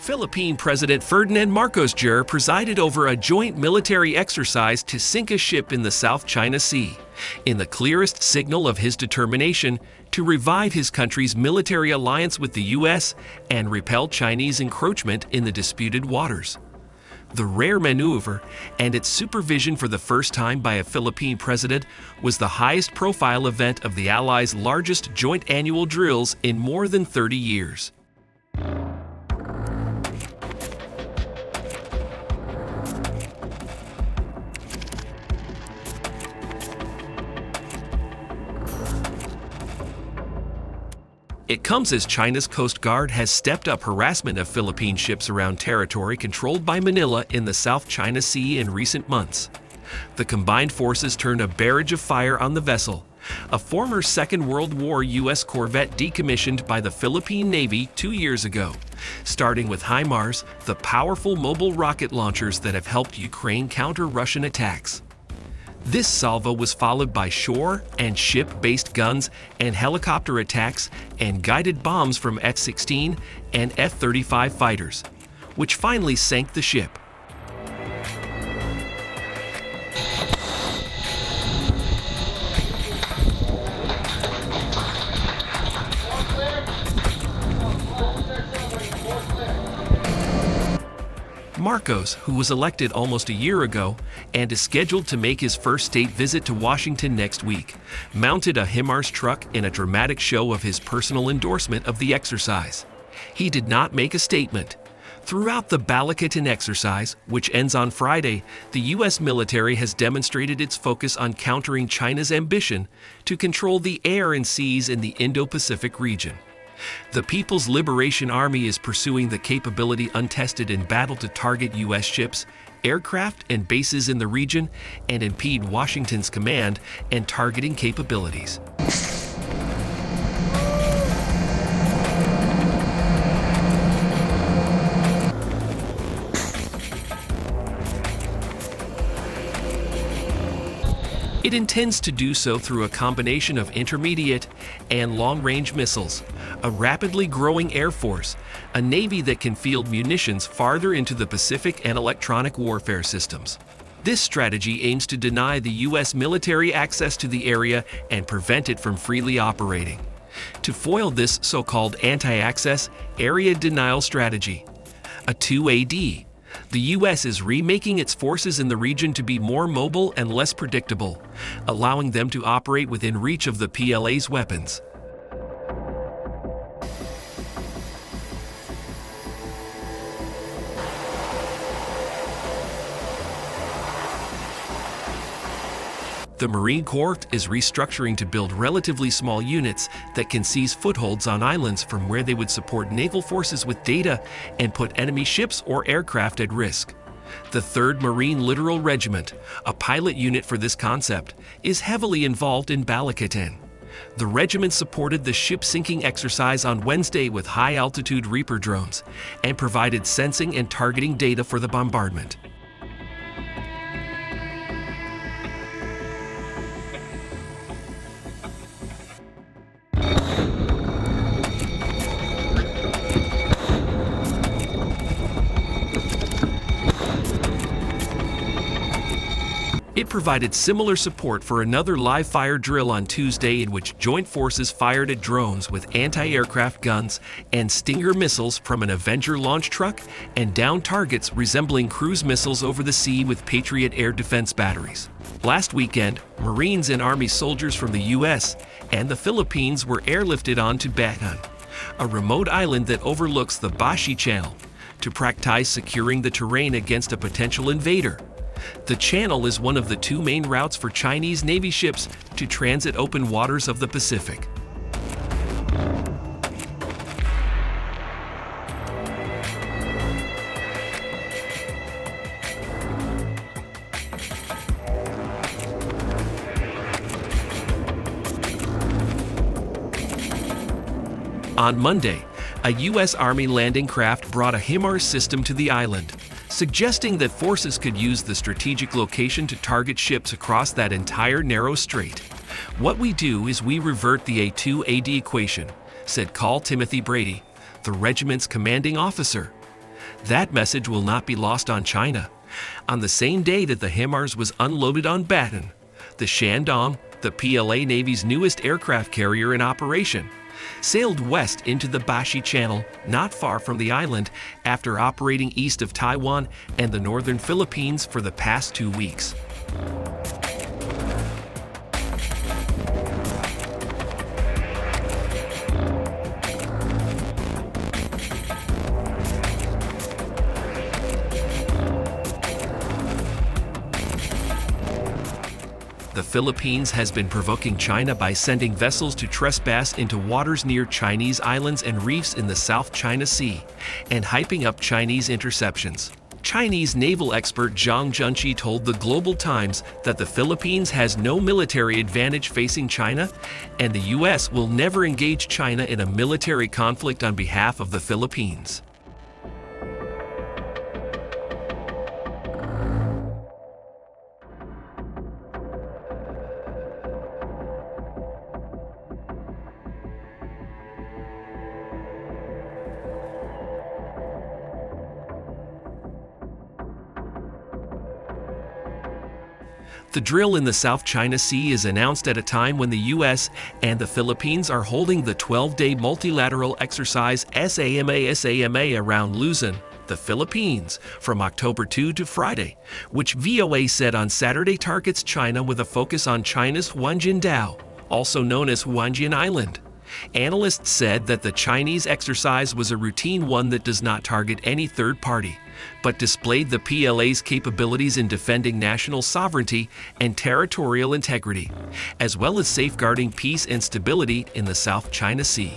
Philippine President Ferdinand Marcos Jr. presided over a joint military exercise to sink a ship in the South China Sea, in the clearest signal of his determination to revive his country's military alliance with the U.S. and repel Chinese encroachment in the disputed waters. The rare maneuver, and its supervision for the first time by a Philippine president, was the highest-profile event of the Allies' largest joint annual drills in more than 30 years. It comes as China's Coast Guard has stepped up harassment of Philippine ships around territory controlled by Manila in the South China Sea in recent months. The combined forces turned a barrage of fire on the vessel, a former Second World War U.S. corvette decommissioned by the Philippine Navy 2 years ago, starting with HIMARS, the powerful mobile rocket launchers that have helped Ukraine counter Russian attacks. This salvo was followed by shore and ship-based guns and helicopter attacks and guided bombs from F-16 and F-35 fighters, which finally sank the ship. Marcos, who was elected almost a year ago and is scheduled to make his first state visit to Washington next week, mounted a HIMARS truck in a dramatic show of his personal endorsement of the exercise. He did not make a statement. Throughout the Balikatan exercise, which ends on Friday, the U.S. military has demonstrated its focus on countering China's ambition to control the air and seas in the Indo-Pacific region. The People's Liberation Army is pursuing the capability untested in battle to target U.S. ships, aircraft, and bases in the region and impede Washington's command and targeting capabilities. It intends to do so through a combination of intermediate and long-range missiles, a rapidly growing air force, a navy that can field munitions farther into the Pacific, and electronic warfare systems. This strategy aims to deny the U.S. military access to the area and prevent it from freely operating. To foil this so-called anti-access area denial strategy, a 2AD, the U.S. is remaking its forces in the region to be more mobile and less predictable, allowing them to operate within reach of the PLA's weapons. The Marine Corps is restructuring to build relatively small units that can seize footholds on islands from where they would support naval forces with data and put enemy ships or aircraft at risk. The 3rd Marine Littoral Regiment, a pilot unit for this concept, is heavily involved in Balikatan. The regiment supported the ship-sinking exercise on Wednesday with high-altitude Reaper drones and provided sensing and targeting data for the bombardment. It provided similar support for another live-fire drill on Tuesday in which joint forces fired at drones with anti-aircraft guns and Stinger missiles from an Avenger launch truck and downed targets resembling cruise missiles over the sea with Patriot air defense batteries. Last weekend, Marines and Army soldiers from the U.S. and the Philippines were airlifted onto Bataan, a remote island that overlooks the Bashi Channel, to practice securing the terrain against a potential invader. The channel is one of the 2 main routes for Chinese Navy ships to transit open waters of the Pacific. On Monday, a U.S. Army landing craft brought a HIMARS system to the island, suggesting that forces could use the strategic location to target ships across that entire narrow strait. What we do is we revert the A2AD equation, said Col. Timothy Brady, the regiment's commanding officer. That message will not be lost on China. On the same day that the HIMARS was unloaded on Baton, the Shandong, the PLA Navy's newest aircraft carrier in operation, sailed west into the Bashi Channel, not far from the island, after operating east of Taiwan and the northern Philippines for the past 2 weeks. The Philippines has been provoking China by sending vessels to trespass into waters near Chinese islands and reefs in the South China Sea, and hyping up Chinese interceptions. Chinese naval expert Zhang Junqi told the Global Times that the Philippines has no military advantage facing China, and the U.S. will never engage China in a military conflict on behalf of the Philippines. The drill in the South China Sea is announced at a time when the U.S. and the Philippines are holding the 12-day multilateral exercise SAMA around Luzon, the Philippines, from October 2 to Friday, which VOA said on Saturday targets China with a focus on China's Huanjin Dao, also known as Huanjin Island. Analysts said that the Chinese exercise was a routine one that does not target any third party, but displayed the PLA's capabilities in defending national sovereignty and territorial integrity, as well as safeguarding peace and stability in the South China Sea.